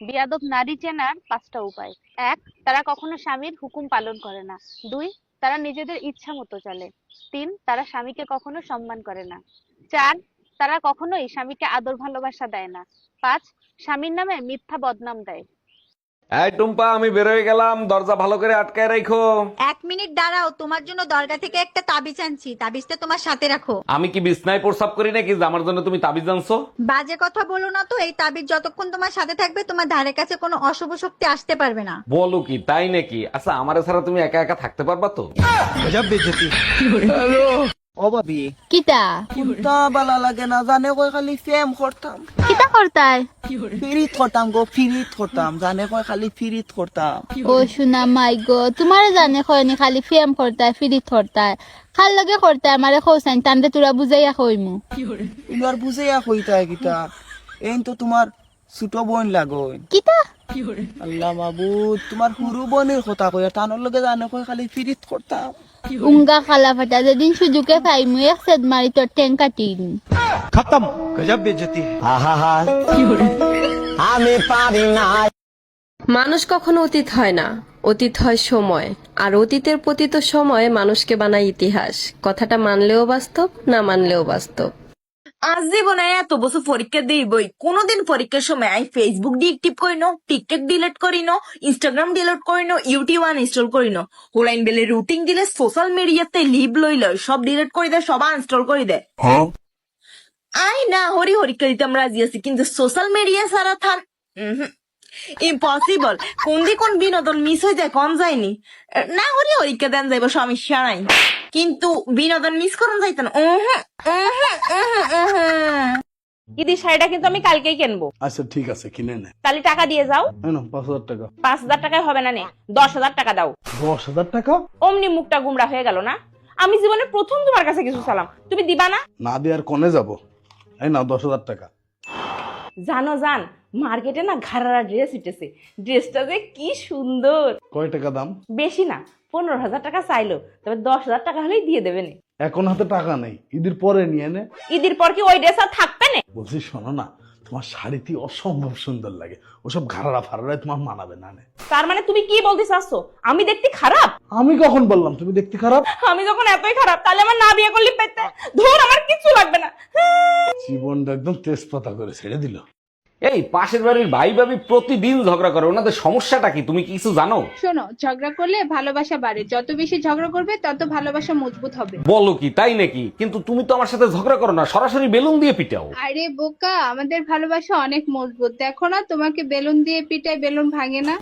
বেয়াদব নারী চেনার 5টা উপায়। 1. তারা কখনো স্বামীর হুকুম পালন করে না। 2. তারা নিজেদের ইচ্ছা মতো চলে। 3. তারা স্বামীকে কখনো সম্মান করে না। 4. তারা কখনোই স্বামীকে আদর ভালোবাসা দেয় না। 5. স্বামীর নামে মিথ্যা বদনাম দেয়। এই টুম্পা, আমি বেরোয় গেলাম, দরজা ভালো করে আটকায় রাখো। 1 মিনিট দাঁড়াও, তোমার জন্য দরগা থেকে একটা তাবিজ আনছি, তাবিজটা তোমার সাথে রাখো। আমি কি বিছনায় প্রস্রাব করি নাকি যে আমার জন্য তুমি তাবিজ আনছো? বাজে কথা বলো না তো, এই তাবিজ যতক্ষণ তোমার সাথে থাকবে তোমার ধারে কাছে কোনো অশুভ শক্তি আসতে পারবে না। বলো কি, তাই নাকি? আচ্ছা, আমারে ছাড়া তুমি একা একা থাকতে পারবা তো? ও ভাবি কিতা কুন্তা বালা লাগে না জানে কই খালি ফেম করতাম কিতা করতায়? ফিরিত করতাম গো ফিরিত করতাম জানে কই খালি ফিরিত করতাম ও শুনা মাই গো, তোমার জানে খয়নি খালি ফেম করতায় ফিরিত করতায়, খাল লগে করতায় আমারে খোসাইন তান্ডে তোরা বুঝাইয়া কইমু। ইনার বুঝাইয়া কইতা কিতা এইন তো তোমার ছোট বোন লাগোই কিতা আল্লাহ মাবুদ তোমার হুরু বোনের কথা কইয়া তানোর লগে জানে কই খালি ফিরিত করতাম উঙ্গা খালা ফাটা যেদিন সুযোগে পাইমু এক সেদ মারি তোর ঠ্যাং কাটিন। মানুষ কখনো অতীত হয় না, অতীত হয় সময়, আর অতীতের পতিত সময় মানুষকে বানায় ইতিহাস। কথাটা মানলেও বাস্তব, না মানলেও বাস্তব। আজ জীবনে এত বছর পরীক্ষা দিবই, কোনোদিন পরীক্ষার সময় আমি ফেসবুক ডিএক্টিভ করি না, টিকটক ডিলিট করি না, ইনস্টাগ্রাম ডিলিট করি না, ইউটিউব আনইনস্টল করি না। হোলাইন বেলে রুটিন দিলে সোশ্যাল মিডিয়াতে লিভ লইল সব ডিলিট করে দেয়, সব আনইনস্টল করে দেয়। আই না হরি হরিকা দিতে আমরা রাজি আছি, কিন্তু সোশ্যাল মিডিয়া ছাড়া থান ইম্পসিবল। কোন বিনোদন মিস হয়ে যায় কম যায়নি, না হরি হরিকা দেন যাইব সমস্যা নাই, কিন্তু বিনোদন মিস করুন যাইতেন। ঈদের শাড়িটা কিন্তু আমি কালকেই কিনবো। আচ্ছা ঠিক আছে, কিনে নে। তাহলে টাকা দিয়ে যাও। 5,000 টাকা। 5,000 টাকায় হবে না, নে 10,000 টাকা দাও। 10,000 টাকা? অমনি মুখটা গুমরা হয়ে গেল না? আমি জীবনে প্রথম তোমার কাছে কিছু চালাম, তুমি দিবা না? না দিয়ে আর কোনে যাব? এই নাও 10,000 টাকা। জানো জান, মার্কেটে না ঘাড়ারা ড্রেস উঠেছে, ড্রেসটা যে কি সুন্দর। কয় টাকা দাম? বেশি না, 15,000 টাকা চাইলো, তবে 10,000 টাকা হলেই দিয়ে দেবে নে। এখন হাতে টাকা নেই, ঈদের পরে নিয়ে নে। ঈদের পর কি ওই ড্রেস আর থাকবে না? বলছি শোনো না, তোমার শাড়িটি অসম্ভব সুন্দর লাগে, ওসব ঘাড়া ফাড়ায় তোমার মানাবে না। নে। তার মানে তুমি কি বলতে চাচ্ছো, আমি দেখতে খারাপ? আমি কখন বললাম তুমি দেখতে খারাপ? আমি যখন এতই খারাপ, তাহলে আমার না বিয়ে করলে পেতে ধর, আমার কিছু লাগবে না। জীবনটা একদম তেজপাতা করে ছেড়ে দিল। এই পাশের বাড়ির ভাই ভাবি প্রতিদিন ঝগড়া করে, ওনাদের সমস্যাটা কি তুমি কি কিছু জানো? শোনো, ঝগড়া করলে ভালোবাসা বাড়ে, যত বেশি ঝগড়া করবে তত ভালোবাসা মজবুত হবে। বলো কি, তাই নাকি? কিন্তু তুমি তো আমার সাথে ঝগড়া করো না, সরাসরি বেলুন দিয়ে পিটাও। আরে বোকা, আমাদের ভালোবাসা অনেক মজবুত, দেখো না তোমাকে বেলুন দিয়ে পিটায় বেলুন ভাঙে না।